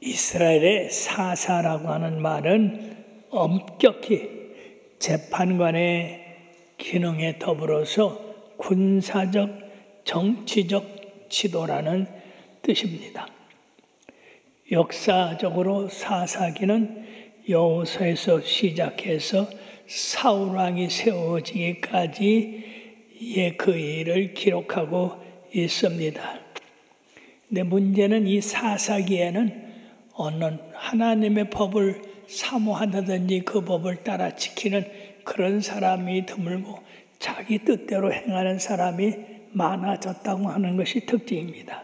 이스라엘의 사사라고 하는 말은 엄격히 재판관의 기능에 더불어서 군사적, 정치적 지도라는 뜻입니다. 역사적으로 사사기는 여호수아에서 시작해서 사울왕이 세워지기까지의 그 일을 기록하고 있습니다. 근데 문제는 이 사사기에는 어느 하나님의 법을 사모한다든지 그 법을 따라 지키는 그런 사람이 드물고 자기 뜻대로 행하는 사람이 많아졌다고 하는 것이 특징입니다.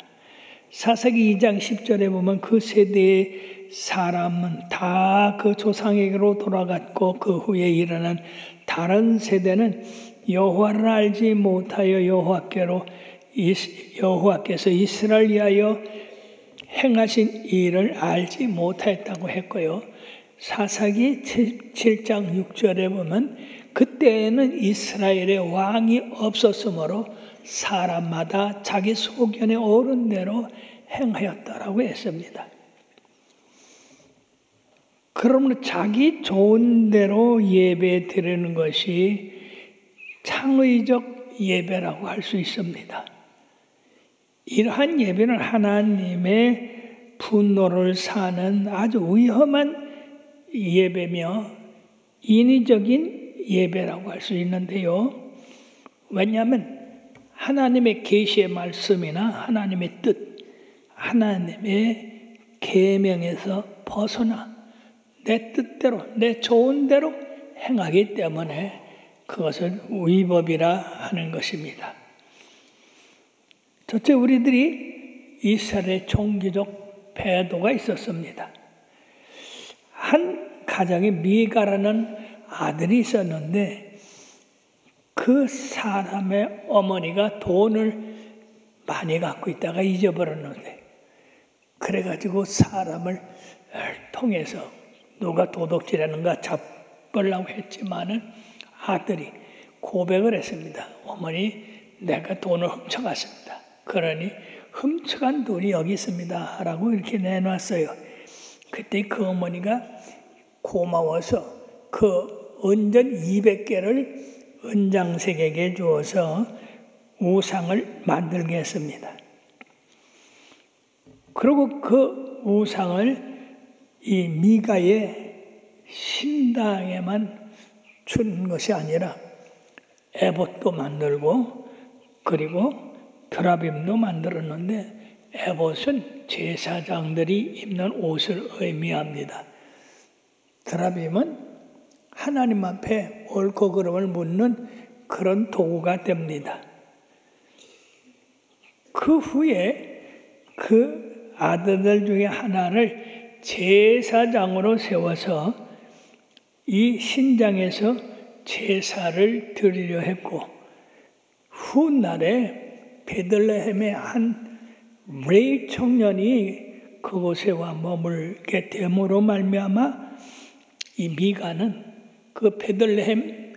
사사기 2장 10절에 보면 그 세대의 사람은 다 그 조상에게로 돌아갔고 그 후에 일어난 다른 세대는 여호와를 알지 못하여 여호와께서 이스라엘 위하여 행하신 일을 알지 못하였다고 했고요. 사사기 7장 6절에 보면 그때에는 이스라엘의 왕이 없었으므로 사람마다 자기 소견에 오른 대로 행하였다라고 했습니다. 그러므로 자기 좋은 대로 예배 드리는 것이 창의적 예배라고 할 수 있습니다. 이러한 예배는 하나님의 분노를 사는 아주 위험한 예배며 인위적인 예배라고 할 수 있는데요. 왜냐하면 하나님의 계시의 말씀이나 하나님의 뜻, 하나님의 계명에서 벗어나 내 뜻대로, 내 좋은 대로 행하기 때문에 그것은 위법이라 하는 것입니다. 첫째, 우리들이 이스라엘의 종교적 배도가 있었습니다. 한 가정에 미가라는 아들이 있었는데 그 사람의 어머니가 돈을 많이 갖고 있다가 잊어버렸는데 그래가지고 사람을 통해서 누가 도둑질하는가 잡으려고 했지만은 아들이 고백을 했습니다. 어머니, 내가 돈을 훔쳐갔습니다. 그러니 훔쳐간 돈이 여기 있습니다 라고 이렇게 내놨어요. 그때 그 어머니가 고마워서 그 은전 200개를 은장색에게 주어서 우상을 만들게 했습니다. 그리고 그 우상을 이 미가의 신당에만 준 것이 아니라 에봇도 만들고 그리고 드라빔도 만들었는데 에봇은 제사장들이 입는 옷을 의미합니다. 드라빔은 하나님 앞에 옳고 그름을 묻는 그런 도구가 됩니다. 그 후에 그 아들들 중에 하나를 제사장으로 세워서 이 신장에서 제사를 드리려 했고 훗날에 베들레헴의 한 레위 청년이 그곳에 와 머물게 됨으로 말미암아 이 미가는 그 베들레헴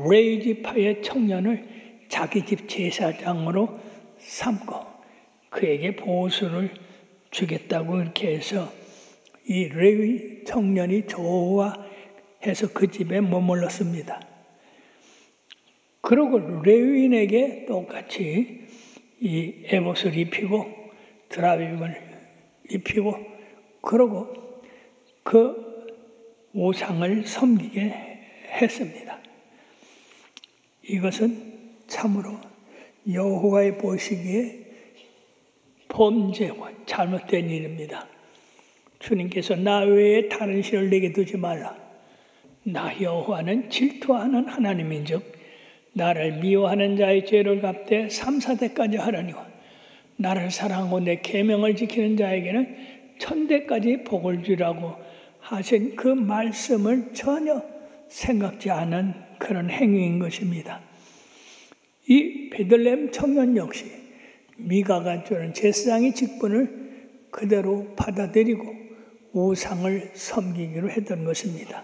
레위 지파의 청년을 자기 집 제사장으로 삼고 그에게 보수를 주겠다고 이렇게 해서 이 레위 청년이 좋아해서 그 집에 머물렀습니다. 그리고 레위인에게 똑같이 이 에봇을 입히고 드라빔을 입히고 그러고 그 우상을 섬기게 했습니다. 이것은 참으로 여호와의 보시기에 범죄와 잘못된 일입니다. 주님께서 나 외에 다른 신을 내게 두지 말라. 나 여호와는 질투하는 하나님인즉 나를 미워하는 자의 죄를 갚되 3, 4대까지 하려니와 나를 사랑하고 내 계명을 지키는 자에게는 1000대까지 복을 주라고 하신 그 말씀을 전혀 생각지 않은 그런 행위인 것입니다. 이 베들레헴 청년 역시 미가가 주는 제사장의 직분을 그대로 받아들이고 우상을 섬기기로 했던 것입니다.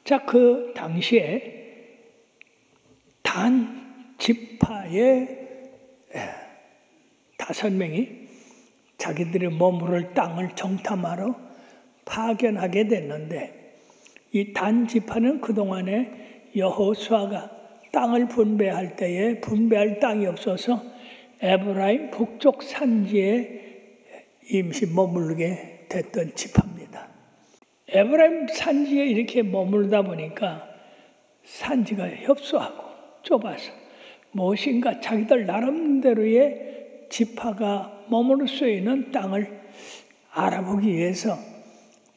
자, 그 당시에 단 지파의 5명이 자기들이 머무를 땅을 정탐하러 파견하게 됐는데 이 단 지파는 그동안에 여호수아가 땅을 분배할 때에 분배할 땅이 없어서 에브라임 북쪽 산지에 임시 머물게 됐던 지파입니다. 에브라임 산지에 이렇게 머물다 보니까 산지가 협소하고 좁아서 무엇인가 자기들 나름대로의 지파가 머무를 수 있는 땅을 알아보기 위해서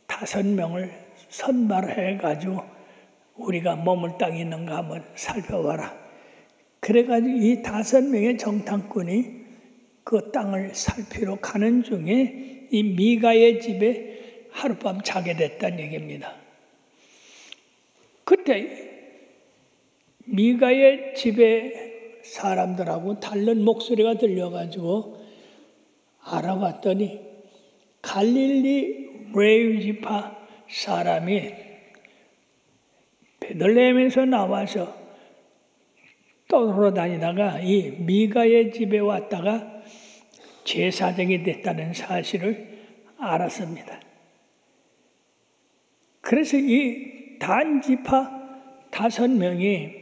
5명을 선발해가지고 우리가 머물 땅이 있는가 한번 살펴봐라. 그래가지고 이 5명의 정탐꾼이 그 땅을 살피러 가는 중에 이 미가의 집에 하룻밤 자게 됐다는 얘기입니다. 그때 미가의 집에 사람들하고 다른 목소리가 들려가지고 알아봤더니 갈릴리 레위 지파 사람이 베들레헴에서 나와서 떠돌아다니다가 이 미가의 집에 왔다가 제사장이 됐다는 사실을 알았습니다. 그래서 이 단 지파 5명이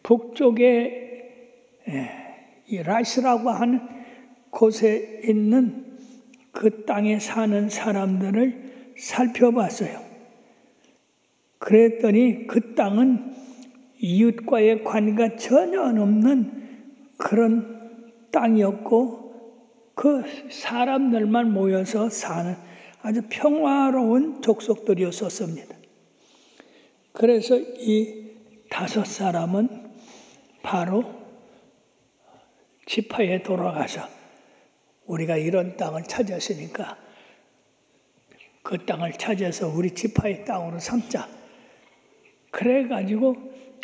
북쪽에 이 라이스라고 하는 곳에 있는 그 땅에 사는 사람들을 살펴봤어요. 그랬더니 그 땅은 이웃과의 관계가 전혀 없는 그런 땅이었고 그 사람들만 모여서 사는 아주 평화로운 족속들이었었습니다. 그래서 이 5사람은 바로 지파에 돌아가서 우리가 이런 땅을 찾았으니까 그 땅을 찾아서 우리 지파의 땅으로 삼자. 그래가지고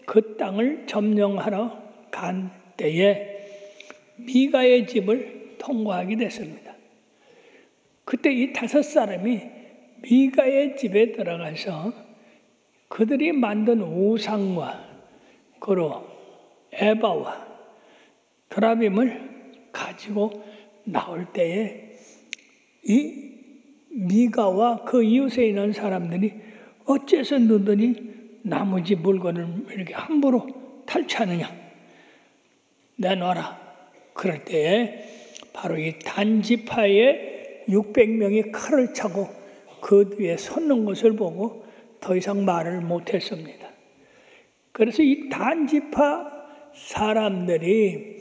그 땅을 점령하러 간 때에 미가의 집을 통과하게 됐습니다. 그때 이 5사람이 미가의 집에 들어가서 그들이 만든 우상과 그리고 에바와 드라빔을 가지고 나올 때에 이 미가와 그 이웃에 있는 사람들이 어째서 너들이 나머지 물건을 이렇게 함부로 탈취하느냐 내놔라. 그럴 때에 바로 이 단지파의 600명이 칼을 차고 그 뒤에 섰는 것을 보고 더 이상 말을 못했습니다. 그래서 이 단지파 사람들이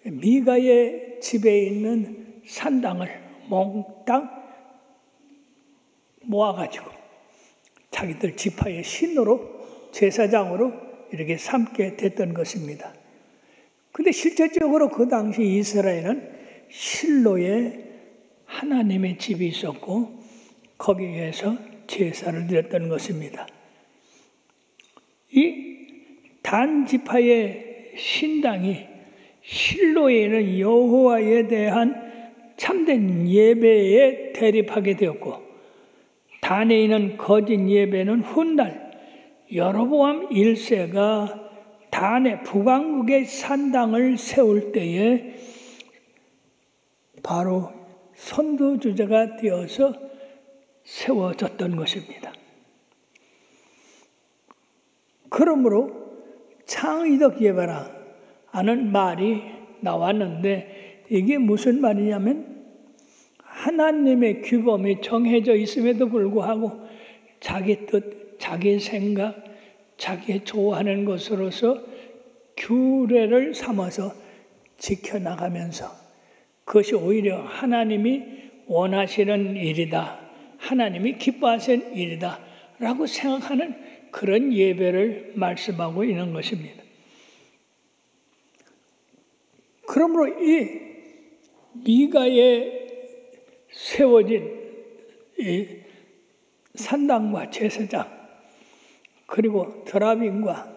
미가의 집에 있는 산당을 몽땅 모아가지고 자기들 지파의 신으로 제사장으로 이렇게 삼게 됐던 것입니다. 근데 실제적으로 그 당시 이스라엘은 실로에 하나님의 집이 있었고 거기에서 제사를 드렸던 것입니다. 이 단 지파의 신당이 실로에는 여호와에 대한 참된 예배에 대립하게 되었고 단에 있는 거짓 예배는 훗날 여로보암 1세가 단의 북왕국의 산당을 세울 때에 바로 선두주자가 되어서 세워졌던 것입니다. 그러므로 창의적 예배라 하는 말이 나왔는데 이게 무슨 말이냐면 하나님의 규범이 정해져 있음에도 불구하고 자기 뜻, 자기 생각, 자기 좋아하는 것으로서 규례를 삼아서 지켜나가면서 그것이 오히려 하나님이 원하시는 일이다. 하나님이 기뻐하시는 일이다. 라고 생각하는 그런 예배를 말씀하고 있는 것입니다. 그러므로 이 미가에 세워진 이 산당과 제사장 그리고 드라빔과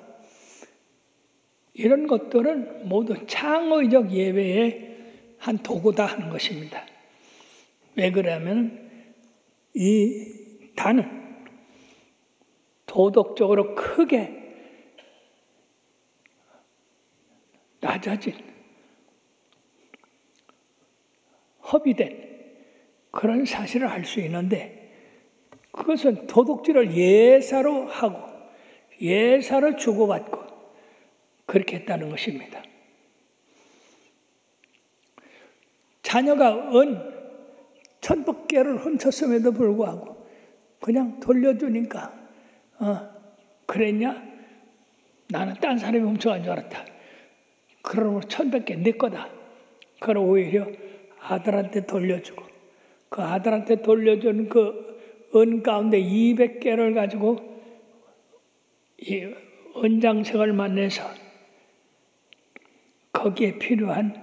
이런 것들은 모두 창의적 예배의 한 도구다 하는 것입니다. 왜 그러냐면 이 단은 도덕적으로 크게 낮아진 허비된 그런 사실을 알 수 있는데 그것은 도둑질을 예사로 하고 예사로 주고받고 그렇게 했다는 것입니다. 자녀가 은 1,000개를 훔쳤음에도 불구하고 그냥 돌려주니까 그랬냐? 나는 딴 사람이 훔쳐간 줄 알았다. 그러므로 1,100개 내 거다. 그럼 오히려 아들한테 돌려주고 그 아들한테 돌려준 그 은 가운데 200개를 가지고 이 은장색을 만내서 거기에 필요한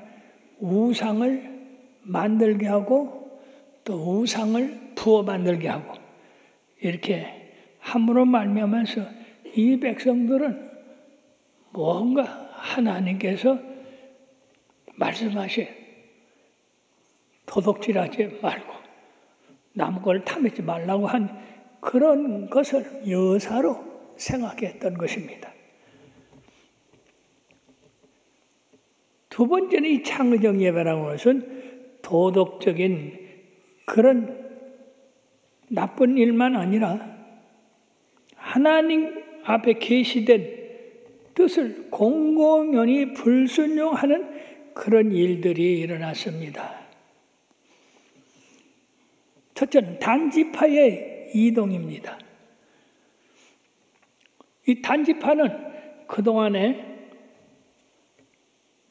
우상을 만들게 하고 또 우상을 부어 만들게 하고 이렇게 함으로 말미암아서 이 백성들은 뭔가 하나님께서 말씀하신 도둑질하지 말고 남 걸 탐하지 말라고 한 그런 것을 여사로 생각했던 것입니다. 두 번째는 이 창의적 예배라는 것은 도덕적인 그런 나쁜 일만 아니라 하나님 앞에 계시된 뜻을 공공연히 불순종하는 그런 일들이 일어났습니다. 첫째는 단지파의 이동입니다. 이 단지파는 그동안에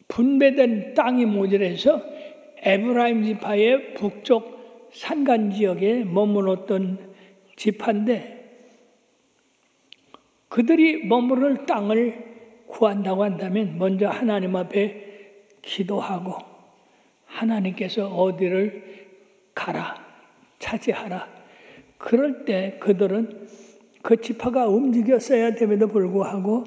분배된 땅이 모자라서 에브라임 지파의 북쪽 산간 지역에 머물렀던 지파인데 그들이 머무를 땅을 구한다고 한다면 먼저 하나님 앞에 기도하고 하나님께서 어디를 가라, 차지하라. 그럴 때 그들은 그 지파가 움직였어야 됨에도 불구하고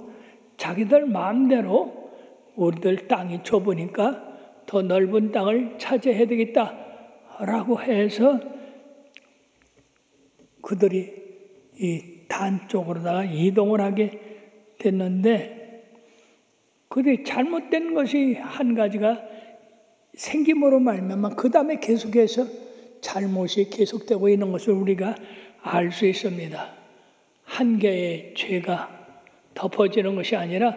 자기들 마음대로 우리들 땅이 좁으니까 더 넓은 땅을 차지해야 되겠다라고 해서 그들이 이 단 쪽으로다가 이동을 하게 됐는데 그들이 잘못된 것이 한 가지가 생김으로 말미암아 그 다음에 계속해서 잘못이 계속되고 있는 것을 우리가 알 수 있습니다. 한 개의 죄가 덮어지는 것이 아니라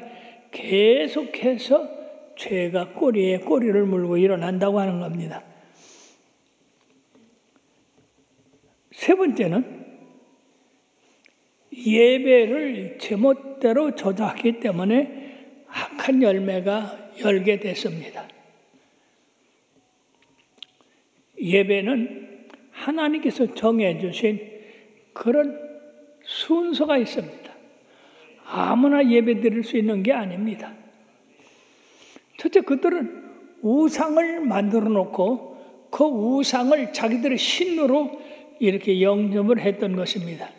계속해서 죄가 꼬리에 꼬리를 물고 일어난다고 하는 겁니다. 세 번째는 예배를 제멋대로 조작하기 때문에 악한 열매가 열게 됐습니다. 예배는 하나님께서 정해주신 그런 순서가 있습니다. 아무나 예배 드릴 수 있는 게 아닙니다. 첫째, 그들은 우상을 만들어 놓고 그 우상을 자기들의 신으로 이렇게 영접을 했던 것입니다.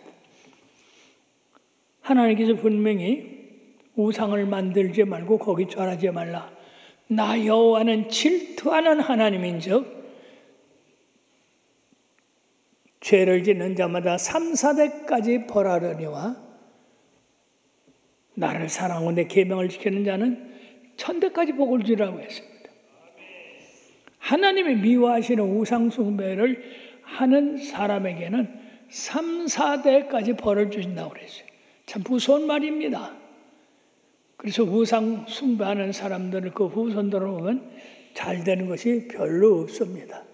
하나님께서 분명히 우상을 만들지 말고 거기 절하지 말라. 나 여호와는 질투하는 하나님인즉 죄를 짓는 자마다 3, 4대까지 벌하려니와 나를 사랑하고 내 계명을 지키는 자는 1000대까지 복을 주라고 했습니다. 하나님이 미워하시는 우상 숭배를 하는 사람에게는 3, 4대까지 벌을 주신다고 그랬어요. 참 무서운 말입니다. 그래서 우상 숭배하는 사람들을 그 후손들을 보면 잘 되는 것이 별로 없습니다.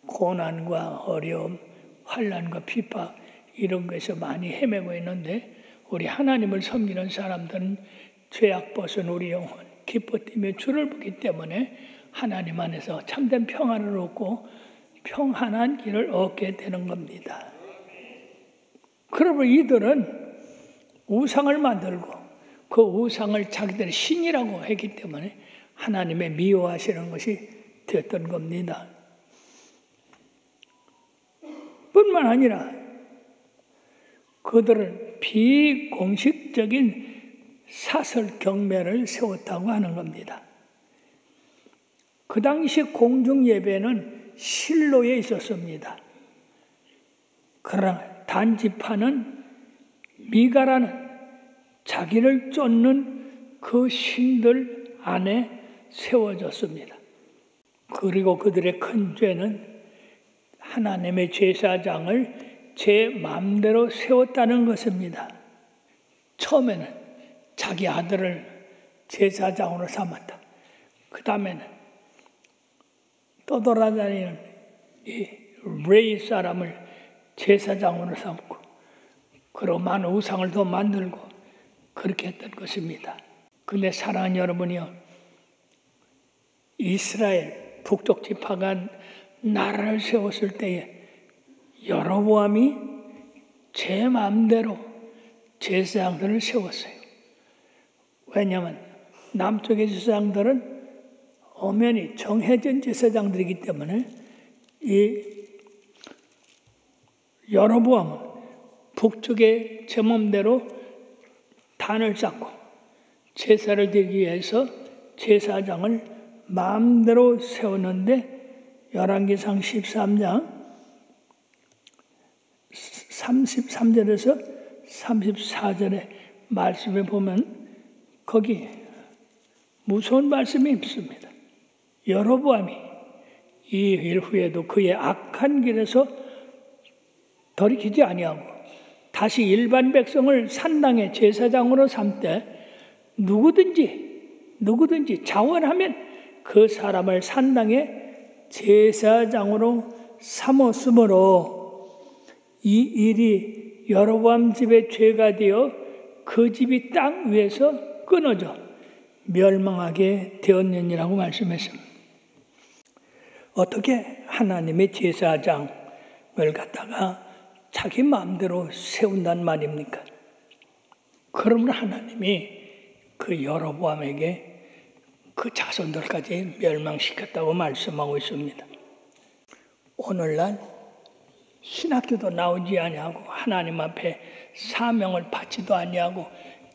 고난과 어려움, 환난과 핍박 이런 것에서 많이 헤매고 있는데 우리 하나님을 섬기는 사람들은 죄악 벗은 우리 영혼 기뻐 뛰며 주를 보기 때문에 하나님 안에서 참된 평안을 얻고 평안한 길을 얻게 되는 겁니다. 그러므로 이들은 우상을 만들고 그 우상을 자기들의 신이라고 했기 때문에 하나님의 미워하시는 것이 되었던 겁니다. 뿐만 아니라 그들은 비공식적인 사설 경배를 세웠다고 하는 겁니다. 그 당시 공중 예배는 실로에 있었습니다. 그러나 단지파는 미가라는 자기를 쫓는 그 신들 안에 세워졌습니다. 그리고 그들의 큰 죄는 하나님의 제사장을 제 마음대로 세웠다는 것입니다. 처음에는 자기 아들을 제사장으로 삼았다. 그 다음에는 떠돌아다니는 이 레위 사람을 제사장으로 삼고, 그리고 많은 우상을 더 만들고 그렇게 했던 것입니다. 근데 사랑하는 여러분이요, 이스라엘 북쪽 지파가 나라를 세웠을 때에 여로보암이 제 마음대로 제사장들을 세웠어요. 왜냐하면 남쪽의 제사장들은 엄연히 정해진 제사장들이기 때문에 이 여로보암은 북쪽의 제 마음대로 단을 쌓고 제사를 드리기 위해서 제사장을 마음대로 세웠는데, 열왕기상 13장 33절에서 34절의 말씀에 보면 거기 무서운 말씀이 있습니다. 여로보암이 이 일 후에도 그의 악한 길에서 돌이키지 아니하고 다시 일반 백성을 산당의 제사장으로 삼되 누구든지 자원하면 그 사람을 산당의 제사장으로 삼었으므로 이 일이 여로보암 집의 죄가 되어 그 집이 땅 위에서 끊어져 멸망하게 되었느니라고 말씀했습니다. 어떻게 하나님의 제사장을 갖다가 자기 마음대로 세운단 말입니까? 그러면 하나님이 그 여로보암에게 그 자손들까지 멸망시켰다고 말씀하고 있습니다. 오늘날 신학교도 나오지 아니하고 하나님 앞에 사명을 받지도 아니하고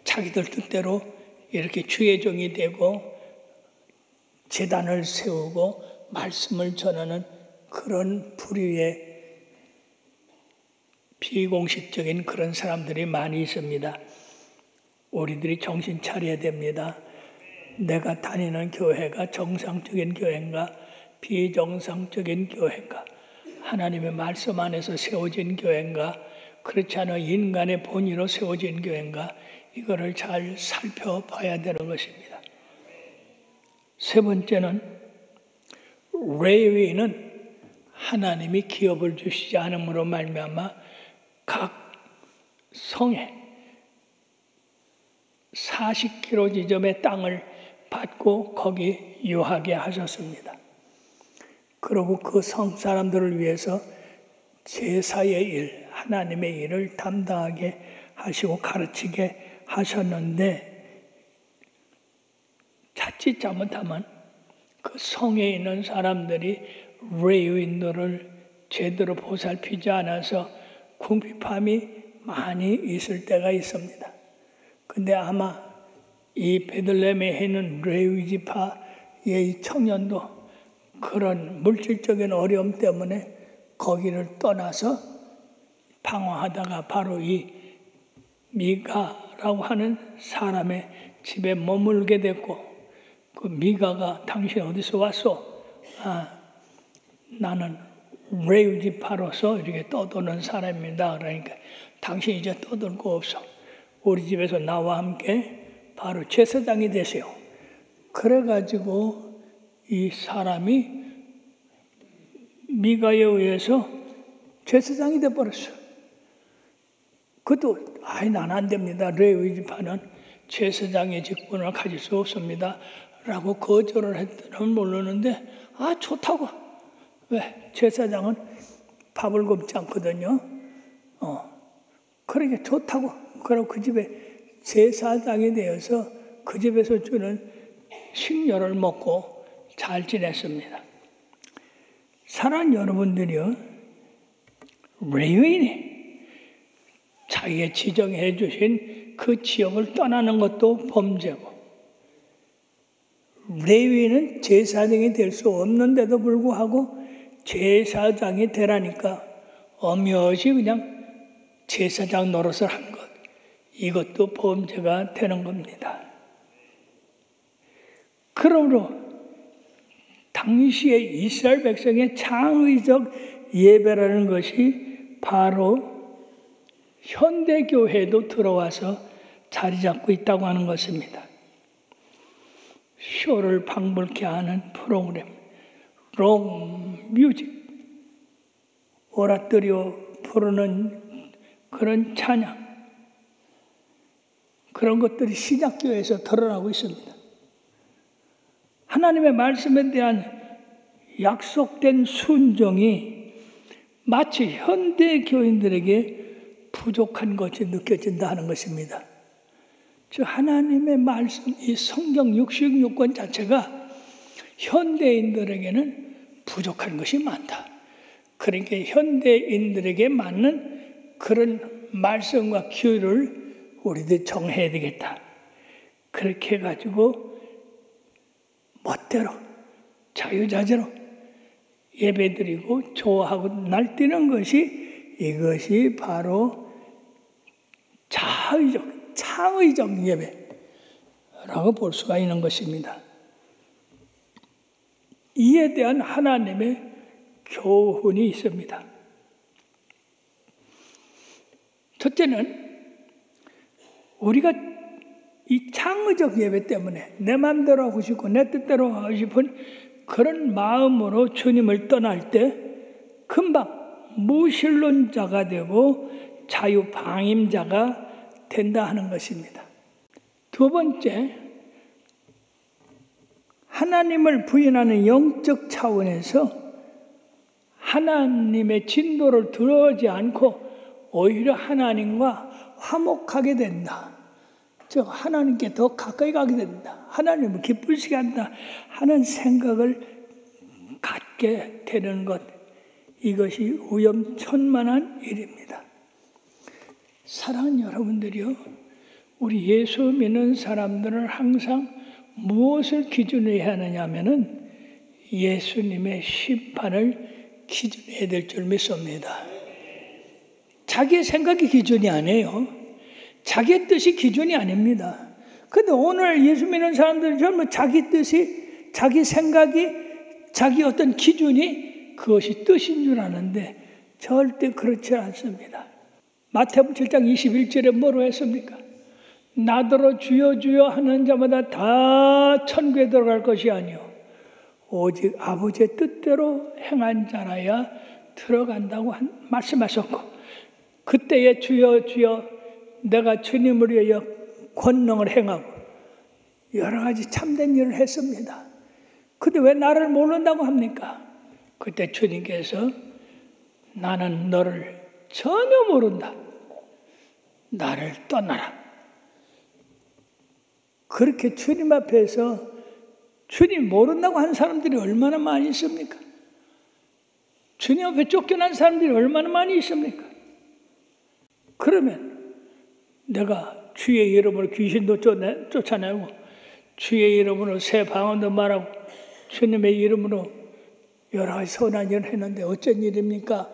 자기들 뜻대로 이렇게 주의 종이 되고 제단을 세우고 말씀을 전하는 그런 부류의 비공식적인 그런 사람들이 많이 있습니다. 우리들이 정신 차려야 됩니다. 내가 다니는 교회가 정상적인 교회인가 비정상적인 교회인가, 하나님의 말씀 안에서 세워진 교회인가 그렇지 않아 인간의 본의로 세워진 교회인가, 이거를 잘 살펴봐야 되는 것입니다. 세 번째는 레위인은 하나님이 기업을 주시지 않음으로 말미암아 각 성에 40km 지점의 땅을 받고 거기 유하게 하셨습니다. 그리고 그 성 사람들을 위해서 제사의 일, 하나님의 일을 담당하게 하시고 가르치게 하셨는데, 자칫 잘못하면 그 성에 있는 사람들이 레위인들을 제대로 보살피지 않아서 궁핍함이 많이 있을 때가 있습니다. 근데 아마 이 베들레헴에 있는 레위 지파의 청년도 그런 물질적인 어려움 때문에 거기를 떠나서 방황하다가 바로 이 미가라고 하는 사람의 집에 머물게 됐고, 그 미가가 당신 어디서 왔어? 나는 레위 지파로서 이렇게 떠도는 사람입니다. 그러니까 당신 이제 떠들 거 없어. 우리 집에서 나와 함께 바로 제사장이 되세요. 그래가지고 이 사람이 미가에 의해서 제사장이 돼버렸어요. 그것도 난 안 됩니다. 레위 지파는 제사장의 직분을 가질 수 없습니다. 라고 거절을 했더니 모르는데 좋다고. 왜? 제사장은 밥을 굽지 않거든요. 그러니까 좋다고. 그리고 그 집에 제사장이 되어서 그 집에서 주는 식료를 먹고 잘 지냈습니다. 사랑하는 여러분들이요, 레위인이 자기가 지정해 주신 그 지역을 떠나는 것도 범죄고, 레위인은 제사장이 될 수 없는데도 불구하고 제사장이 되라니까 엄연히 그냥 제사장 노릇을 한 것, 이것도 범죄가 되는 겁니다. 그러므로 당시의 이스라엘 백성의 창의적 예배라는 것이 바로 현대교회도 들어와서 자리 잡고 있다고 하는 것입니다. 쇼를 방불케 하는 프로그램, 롱 뮤직, 오라토리오 부르는 그런 찬양, 그런 것들이 신약교회에서 드러나고 있습니다. 하나님의 말씀에 대한 약속된 순종이 마치 현대 교인들에게 부족한 것이 느껴진다 하는 것입니다. 즉 하나님의 말씀, 이 성경 66권 자체가 현대인들에게는 부족한 것이 많다. 그러니까 현대인들에게 맞는 그런 말씀과 규율을 우리들 정해야 되겠다. 그렇게 해가지고 멋대로 자유자재로 예배드리고 좋아하고 날뛰는 것이, 이것이 바로 자의적, 창의적 예배라고 볼 수가 있는 것입니다. 이에 대한 하나님의 교훈이 있습니다. 첫째는 우리가 이 창의적 예배 때문에 내 마음대로 하고 싶고 내 뜻대로 하고 싶은 그런 마음으로 주님을 떠날 때 금방 무신론자가 되고 자유방임자가 된다 하는 것입니다. 두 번째, 하나님을 부인하는 영적 차원에서 하나님의 진도를 들어오지 않고 오히려 하나님과 화목하게 된다. 즉 하나님께 더 가까이 가게 된다. 하나님을 기쁘시게 한다 하는 생각을 갖게 되는 것, 이것이 위험천만한 일입니다. 사랑하는 여러분들이요, 우리 예수 믿는 사람들은 항상 무엇을 기준으로 해야 하느냐 하면은 예수님의 심판을 기준해야 될 줄 믿습니다. 자기의 생각이 기준이 아니에요. 자기의 뜻이 기준이 아닙니다. 그런데 오늘 예수 믿는 사람들은 전부 자기 뜻이, 자기 생각이, 자기 어떤 기준이 그것이 뜻인 줄 아는데 절대 그렇지 않습니다. 마태복음 7장 21절에 뭐로 했습니까? 나더러 주여 주여 하는 자마다 다 천국에 들어갈 것이 아니요 오직 아버지의 뜻대로 행한 자라야 들어간다고 말씀하셨고, 그때에 주여 주여 내가 주님을 위하여 권능을 행하고 여러 가지 참된 일을 했습니다. 근데 왜 나를 모른다고 합니까? 그때 주님께서 나는 너를 전혀 모른다. 나를 떠나라. 그렇게 주님 앞에서 주님 모른다고 하는 사람들이 얼마나 많이 있습니까? 주님 앞에 쫓겨난 사람들이 얼마나 많이 있습니까? 그러면 내가 주의 이름으로 귀신도 쫓아내고 주의 이름으로 새 방언도 말하고 주님의 이름으로 여러 가지 선한 일을 했는데 어쩐 일입니까?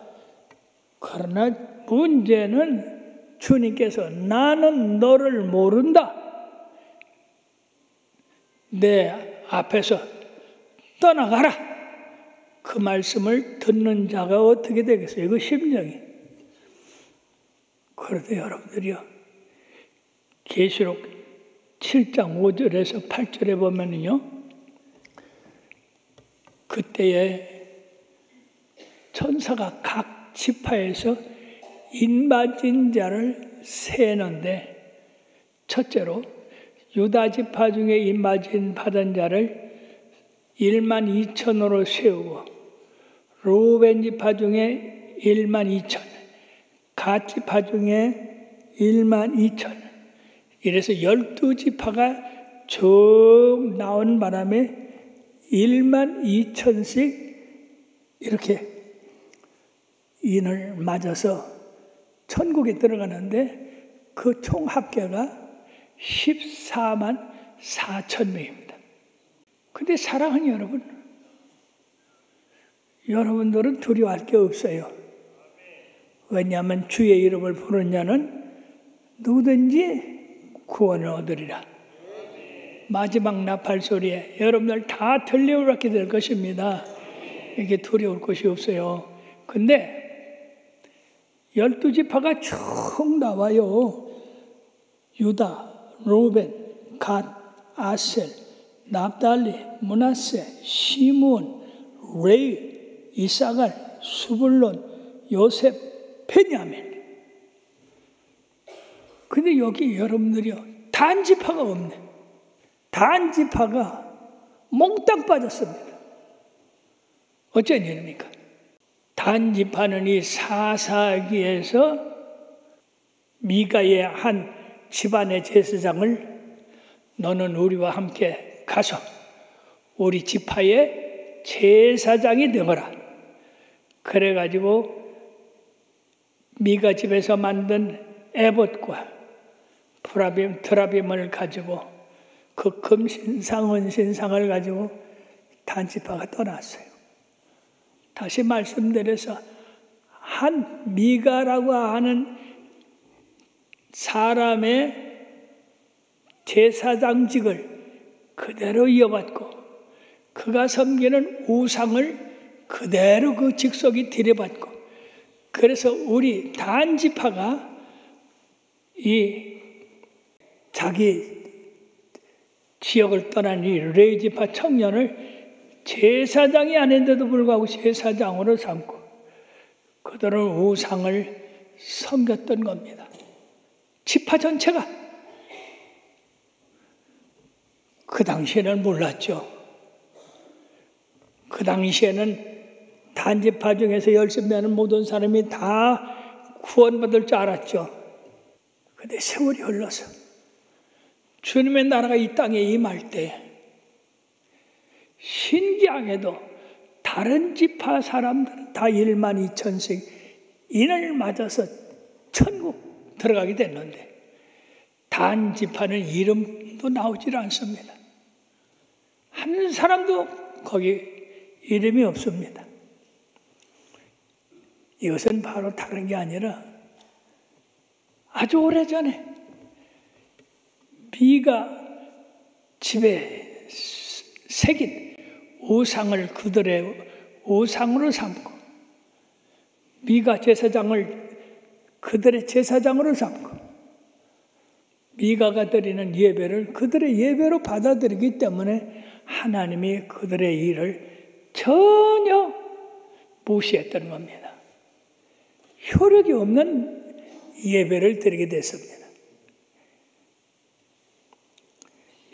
그러나 문제는 주님께서 나는 너를 모른다. 내 앞에서 떠나가라. 그 말씀을 듣는 자가 어떻게 되겠어요? 그 심정이. 그런데 여러분들이요, 계시록 7장 5절에서 8절에 보면은요, 그때에 천사가 각 지파에서 인맞은 자를 세는데, 첫째로 유다 지파 중에 인맞은 받은 자를 1만 2천으로 세우고, 루벤 지파 중에 1만 2천, 갓 지파 중에 1만 2천, 이래서 12지파가 쭉 나온 바람에 1만 2천씩 이렇게 인을 맞아서 천국에 들어가는데 그 총 합계가 14만 4천 명입니다. 근데 사랑하는 여러분, 여러분들은 두려워할 게 없어요. 왜냐하면 주의 이름을 부르는 자는 누구든지 구원을 얻으리라. 마지막 나팔 소리에 여러분들 다 들려오게 될 것입니다. 이게 두려울 것이 없어요. 근데 12지파가 쭉 나와요. 유다, 로벤, 갓, 아셀, 납달리, 므낫세, 시므온, 레위, 이사갈, 수불론, 요셉, 베냐민. 근데 여기 여러분들이요, 단지파가 없네. 단지파가 몽땅 빠졌습니다. 어쩐 일입니까? 단지파는 이 사사기에서 미가의 한 집안의 제사장을 너는 우리와 함께 가서 우리 지파의 제사장이 되어라. 그래가지고 미가 집에서 만든 에봇과 드라빔을 가지고 그 금신상, 은신상을 가지고 단지파가 떠났어요. 다시 말씀드려서 한 미가라고 하는 사람의 제사장직을 그대로 이어받고 그가 섬기는 우상을 그대로 그 직속이 들여받고, 그래서 우리 단지파가 이 자기 지역을 떠난 이 레위지파 청년을 제사장이 아닌데도 불구하고 제사장으로 삼고 그들은 우상을 섬겼던 겁니다. 지파 전체가. 그 당시에는 몰랐죠. 그 당시에는 단지파 중에서 열심히 하는 모든 사람이 다 구원받을 줄 알았죠. 근데 세월이 흘러서 주님의 나라가 이 땅에 임할 때 신기하게도 다른 지파 사람들은 다 1만 2천씩 인을 맞아서 천국 들어가게 됐는데 단 지파는 이름도 나오질 않습니다. 한 사람도 거기 이름이 없습니다. 이것은 바로 다른 게 아니라 아주 오래전에 미가 집에 새긴 우상을 그들의 우상으로 삼고 미가 제사장을 그들의 제사장으로 삼고 미가가 드리는 예배를 그들의 예배로 받아들이기 때문에 하나님이 그들의 일을 전혀 무시했던 겁니다. 효력이 없는 예배를 드리게 됐습니다.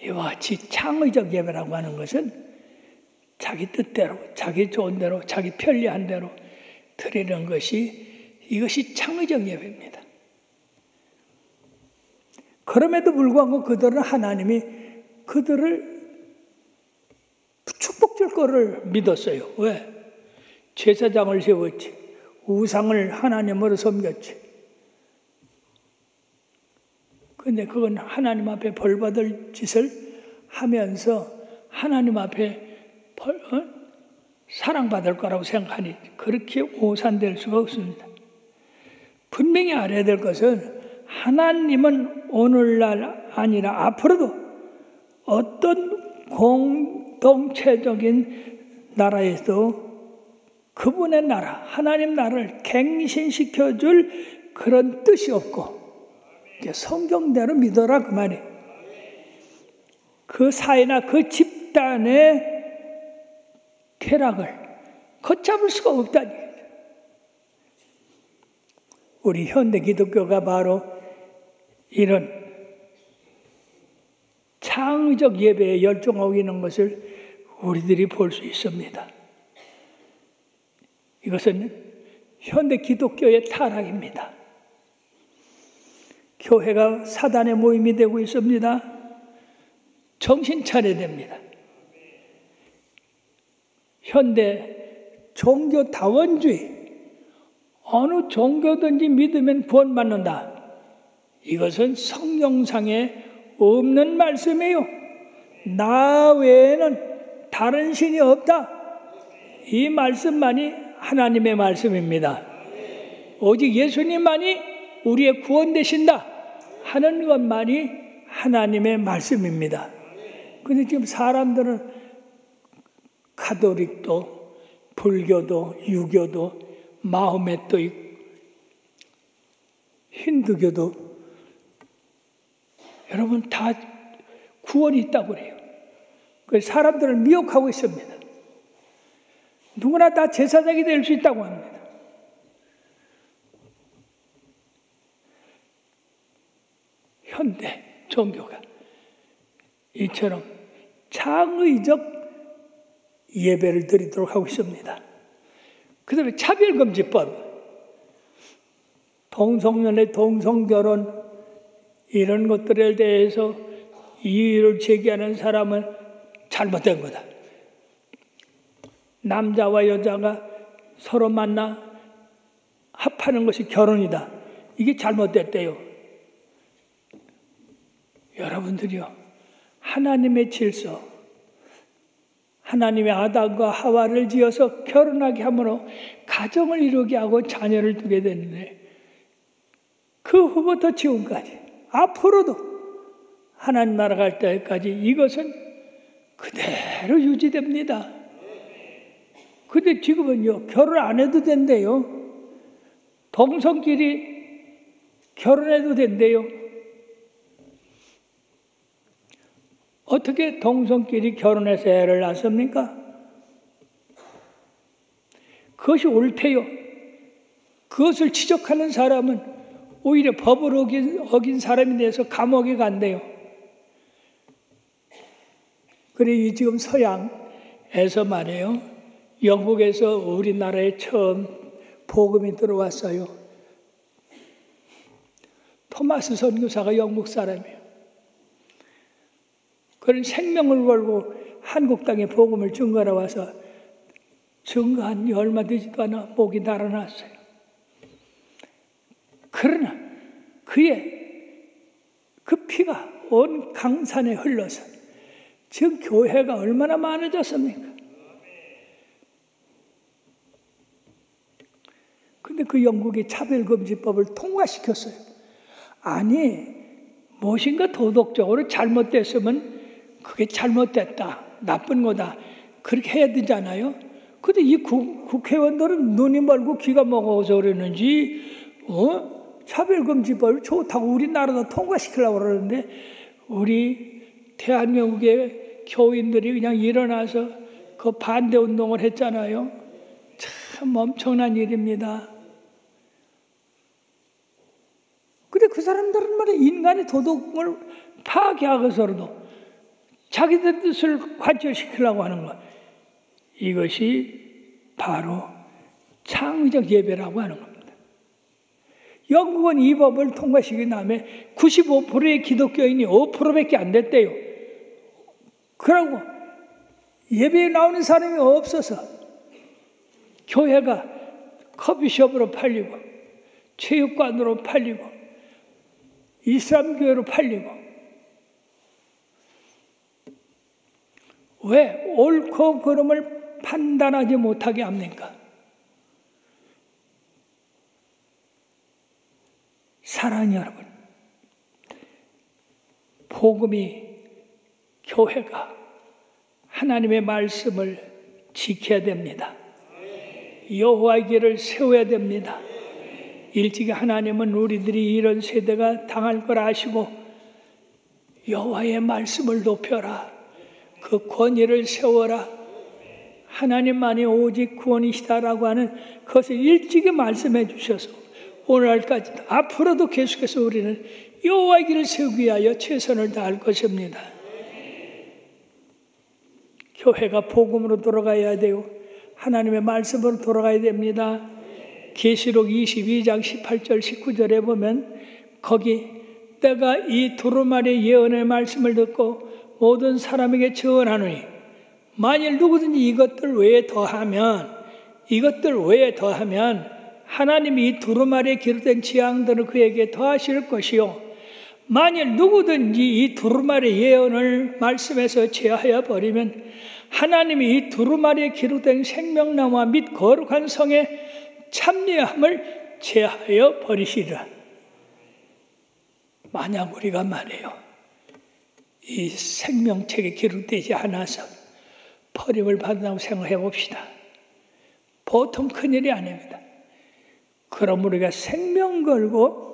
이와 같이 창의적 예배라고 하는 것은 자기 뜻대로, 자기 좋은 대로, 자기 편리한 대로 드리는 것이 이것이 창의적 예배입니다. 그럼에도 불구하고 그들은 하나님이 그들을 축복 줄 거를 믿었어요. 왜? 제사장을 세웠지. 우상을 하나님으로 섬겼지. 근데 그건 하나님 앞에 벌 받을 짓을 하면서 하나님 앞에 사랑받을 거라고 생각하니 그렇게 오산될 수가 없습니다. 분명히 알아야 될 것은 하나님은 오늘날 아니라 앞으로도 어떤 공동체적인 나라에서 그분의 나라, 하나님 나라를 갱신시켜 줄 그런 뜻이 없고 성경대로 믿어라 그 말이에요. 그 사회나 그 집단의 쾌락을 걷잡을 수가 없다니. 우리 현대 기독교가 바로 이런 창의적 예배에 열중하고 있는 것을 우리들이 볼 수 있습니다. 이것은 현대 기독교의 타락입니다. 교회가 사단의 모임이 되고 있습니다. 정신 차려야 됩니다. 현대 종교다원주의, 어느 종교든지 믿으면 구원받는다. 이것은 성경상에 없는 말씀이에요. 나 외에는 다른 신이 없다. 이 말씀만이 하나님의 말씀입니다. 오직 예수님만이 우리의 구원 되신다 하는 것만이 하나님의 말씀입니다. 그런데 지금 사람들은 가톨릭도 불교도 유교도 마호메도 있고 힌두교도 여러분 다 구원이 있다고 그래요. 그 사람들을 미혹하고 있습니다. 누구나 다 제사장이 될 수 있다고 합니다. 현대 종교가 이처럼 창의적 예배를 드리도록 하고 있습니다. 그 다음에 차별금지법, 동성연애, 동성결혼 이런 것들에 대해서 이의를 제기하는 사람은 잘못된 거다. 남자와 여자가 서로 만나 합하는 것이 결혼이다. 이게 잘못됐대요. 여러분들이요, 하나님의 질서, 하나님의 아담과 하와를 지어서 결혼하게 함으로 가정을 이루게 하고 자녀를 두게 되는데, 그 후부터 지금까지 앞으로도 하나님 나라 갈 때까지 이것은 그대로 유지됩니다. 근데 지금은요, 결혼 안 해도 된대요. 동성끼리 결혼해도 된대요. 어떻게 동성끼리 결혼해서 애를 낳습니까? 그것이 옳대요. 그것을 지적하는 사람은 오히려 법을 어긴 사람이 돼서 감옥에 간대요. 그래, 지금 서양에서 말이에요, 영국에서 우리나라에 처음 복음이 들어왔어요. 토마스 선교사가 영국 사람이에요. 그런 생명을 걸고 한국 땅에 복음을 증거하러 와서 증거한 지 얼마 되지도 않아 목이 달아났어요. 그러나 그의 그 피가 온 강산에 흘러서 지금 교회가 얼마나 많아졌습니까? 근데 그 영국이 차별금지법을 통과시켰어요. 아니, 무엇인가 도덕적으로 잘못됐으면 그게 잘못됐다, 나쁜 거다, 그렇게 해야 되잖아요. 근데 이 국회의원들은 눈이 멀고 귀가 먹어서 그러는지 차별금지법을 좋다고 우리나라도 통과시키려고 그러는데, 우리 대한민국의 교인들이 그냥 일어나서 그 반대 운동을 했잖아요. 참 엄청난 일입니다. 근데 그 사람들은 말이야, 인간의 도덕을 파괴하고서라도 자기들 뜻을 관철시키려고 하는 것, 이것이 바로 창의적 예배라고 하는 겁니다. 영국은 이 법을 통과시킨 다음에 95%의 기독교인이 5%밖에 안 됐대요. 그러고 예배에 나오는 사람이 없어서 교회가 커피숍으로 팔리고 체육관으로 팔리고 이슬람교회로 팔리고, 왜 옳고 그름을 판단하지 못하게 합니까? 사랑하는 여러분, 복음이, 교회가 하나님의 말씀을 지켜야 됩니다. 여호와의 길을 세워야 됩니다. 일찍이 하나님은 우리들이 이런 세대가 당할 걸 아시고 여호와의 말씀을 높여라, 그 권위를 세워라, 하나님만이 오직 구원이시다라고 하는 그것을 일찍이 말씀해 주셔서 오늘날까지 앞으로도 계속해서 우리는 여호와의 길을 세우기 위하여 최선을 다할 것입니다. 교회가 복음으로 돌아가야 돼요. 하나님의 말씀으로 돌아가야 됩니다. 계시록 22장 18절 19절에 보면 거기 내가 이 두루마리 예언의 말씀을 듣고 모든 사람에게 증언하노니 만일 누구든지 이것들 외에 더하면 하나님이 이 두루마리에 기록된 재앙들을 그에게 더하실 것이요, 만일 누구든지 이 두루마리 예언을 말씀에서 제하여 버리면 하나님이 이 두루마리에 기록된 생명나무와 및 거룩한 성의 참여함을 제하여 버리시리라. 만약 우리가 말해요, 이 생명책에 기록되지 않아서 버림을 받는다고 생각해 봅시다. 보통 큰일이 아닙니다. 그럼 우리가 생명 걸고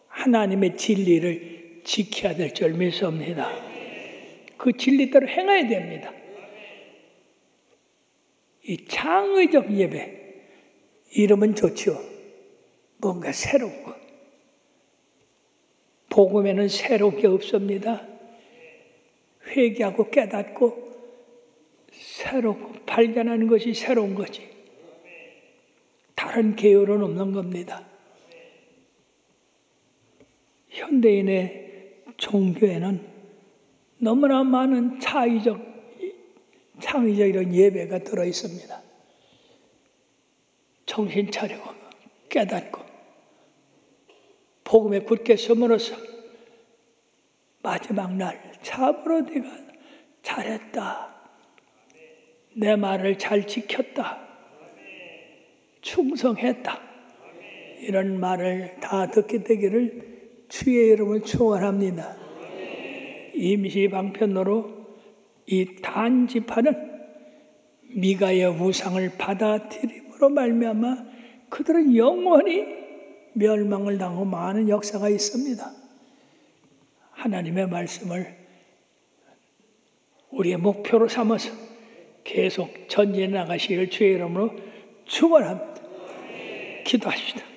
하나님의 진리를 지켜야 될 줄 믿습니다. 그 진리대로 행해야 됩니다. 이 창의적 예배, 이름은 좋죠. 뭔가 새로운 거. 복음에는 새로운 게 없습니다. 회개하고 깨닫고 새롭고 발견하는 것이 새로운 거지. 다른 계율은 없는 겁니다. 현대인의 종교에는 너무나 많은 창의적 이런 예배가 들어 있습니다. 정신 차리고 깨닫고 복음에 굳게 서물어서 마지막 날 참으로 네가 잘했다. 내 말을 잘 지켰다. 충성했다. 이런 말을 다 듣게 되기를 주의 이름으로 축원합니다. 임시 방편으로 이 단지파는 미가의 우상을 받아들임으로 말미암아 그들은 영원히 멸망을 당하고 많은 역사가 있습니다. 하나님의 말씀을 우리의 목표로 삼아서 계속 전진해 나가시기를 주의 이름으로 축원합니다. 기도하십시다.